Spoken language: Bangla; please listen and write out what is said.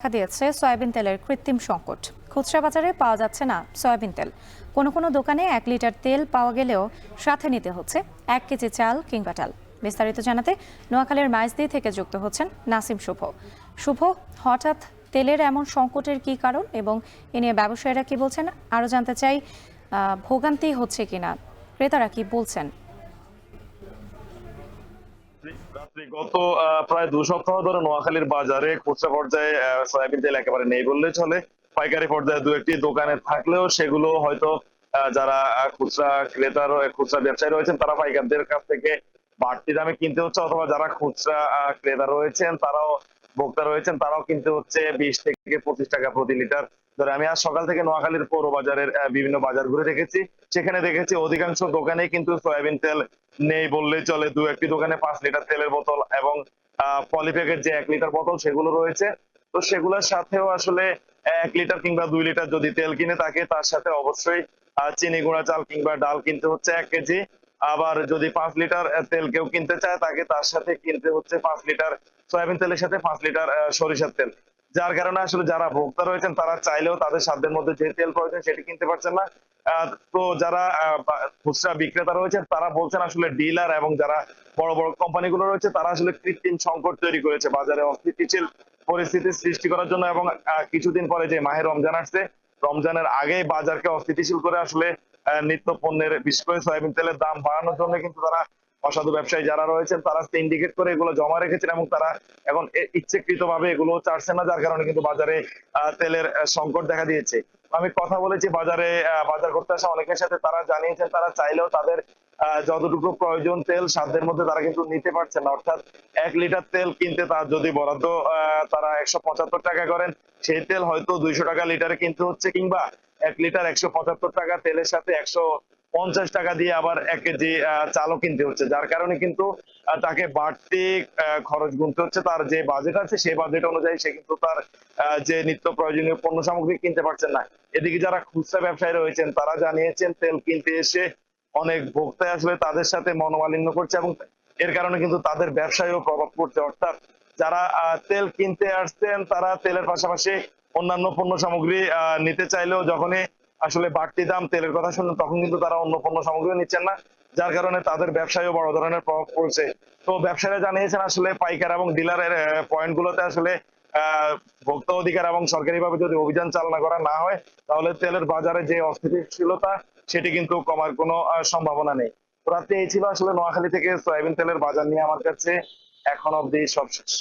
দেখা দিয়েছে সয়াবিন তেলের কৃত্রিম সংকট। খুচরা বাজারে পাওয়া যাচ্ছে না সয়াবিন তেল। কোনো কোনো দোকানে 1 লিটার তেল পাওয়া গেলেও সাথে নিতে হচ্ছে 1 কেজি চাল কিংবা ডাল। বিস্তারিত জানাতে নোয়াখালীর মাইজদি থেকে যুক্ত হচ্ছেন নাসিম শুভ। শুভ, হঠাৎ তেলের এমন সংকটের কি কারণ এবং এ নিয়ে ব্যবসায়ীরা কি বলছেন আরো জানতে চাই। ভোগান্তি হচ্ছে কিনা, ক্রেতারা কি বলছেন? গত প্রায় 2 সপ্তাহ ধরে নোয়াখালীর বাজারে খুচরা পর্যায়ে সয়াবিন তেল একেবারে নেই বললেই চলে। পাইকারি পর্যায়ে দু একটি দোকানে থাকলেও সেগুলো হয়তো যারা খুচরা ব্যবসায়ী রয়েছেন তারা পাইকারদের কাছ থেকে বাড়তি দামে কিনতে হচ্ছে, অথবা যারা খুচরা ক্রেতা রয়েছেন তারাও ভোক্তা রয়েছেন তারাও কিনতে হচ্ছে 20 থেকে 25 টাকা প্রতি লিটার ধরে। আমি আজ সকাল থেকে নোয়াখালীর পৌর বাজারের বিভিন্ন বাজার ঘুরে দেখেছি, সেখানে দেখেছি অধিকাংশ দোকানেই কিন্তু সয়াবিন তেল নেই বললেই চলে। দু একটি দোকানে 5 লিটার তেলের বোতল এবং পলিপ্যাকের যে 1 লিটার বোতল সেগুলো রয়েছে। তো সেগুলোর সাথেও আসলে 1 লিটার কিংবা 2 লিটার যদি তেল কিনে থাকে তার সাথে অবশ্যই চিনি গুঁড়া চাল কিংবা ডাল কিনতে হচ্ছে 1 কেজি। আবার যদি 5 লিটার তেল কেউ কিনতে চায় তাকে তার সাথে কিনতে হচ্ছে 5 লিটার সয়াবিন তেলের সাথে 5 লিটার সরিষার তেল। যার কারণে আসলে যারা ভোক্তা রয়েছেন তারা চাইলেও তাদের সাধ্যের মধ্যে যে তেল প্রয়োজন সেটি কিনতে পারছেন না। তো যারা খুচরা বিক্রেতা রয়েছেন তারা বলছেন আসলে ডিলার এবং যারা বড় বড় কোম্পানিগুলো রয়েছে তারা আসলে কৃত্রিম সংকট তৈরি করেছে বাজারে অস্থিতিশীল পরিস্থিতি সৃষ্টি করার জন্য। এবং কিছুদিন পরে যে মাহে রমজান আসছে, রমজানের আগেই বাজারকে অস্থিতিশীল করে আসলে নিত্য পণ্যের বিশেষ করে সয়াবিন তেলের দাম বাড়ানোর জন্য কিন্তু তারা অসাধু ব্যবসায়ী যারা রয়েছেন তারা সিন্ডিকেট করে এগুলো জমা রেখেছেন এবং তারা এখন ইচ্ছাকৃত ভাবে এগুলো ছাড়ছেন না, যার কারণে কিন্তু বাজারে তেলের সংকট দেখা দিয়েছে। আমি কথা বলেছি বাজারে বাজার করতে আসা অনেকের সাথে, তারা জানিয়েছেন তারা চাইলেও তাদের যতটুকু প্রয়োজন তেল সাধ্যের মধ্যে তারা কিন্তু নিতে পারছেন না। অর্থাৎ 1 লিটার তেল কিনতে তার যদি বরাদ্দ তারা 175 টাকা করেন, সেই তেল হয়তো 200 টাকা লিটারে কিনতে হচ্ছে, কিংবা 1 লিটার 175 টাকা তেলের সাথে 150 টাকা দিয়ে আবার 1 কেজি চালও কিনতে হচ্ছে। যার কারণে কিন্তু তাকে বাড়তি খরচ গুনতে হচ্ছে। তার যে বাজেট আছে সেই বাজেট অনুযায়ী সে কিন্তু তার যে নিত্য প্রয়োজনীয় পণ্য সামগ্রী কিনতে পারছেন না। এদিকে যারা খুচরা ব্যবসায়ী রয়েছেন তারা জানিয়েছেন তেল কিনতে এসে অনেক ভোক্তাই আসলে তাদের সাথে মনোমালিন্য করছে এবং এর কারণে কিন্তু তাদের ব্যবসায়ও প্রভাব পড়ছে। অর্থাৎ যারা তেল কিনতে আসছেন তারা তেলের পাশাপাশি অন্যান্য পণ্য সামগ্রী নিতে চাইলেও যখনই আসলে বাড়তি দাম তেলের কথা শুনলেন তখন কিন্তু তারা অন্য পণ্য সামগ্রীও নিচ্ছেন না, যার কারণে তাদের ব্যবসায়ও বড় ধরনের প্রভাব পড়ছে। তো ব্যবসায়ীরা জানিয়েছেন আসলে পাইকার এবং ডিলারের পয়েন্ট গুলোতে আসলে ভোক্তা অধিকার এবং সরকারিভাবে যদি অভিযান চালনা করা না হয় তাহলে তেলের বাজারে যে অস্থিতিশীলতা সেটি কিন্তু কমার কোনো সম্ভাবনা নেই। তো রাতে এই ছিল আসলে নোয়াখালী থেকে সয়াবিন তেলের বাজার নিয়ে আমার কাছে এখন অব্দি সব শেষ।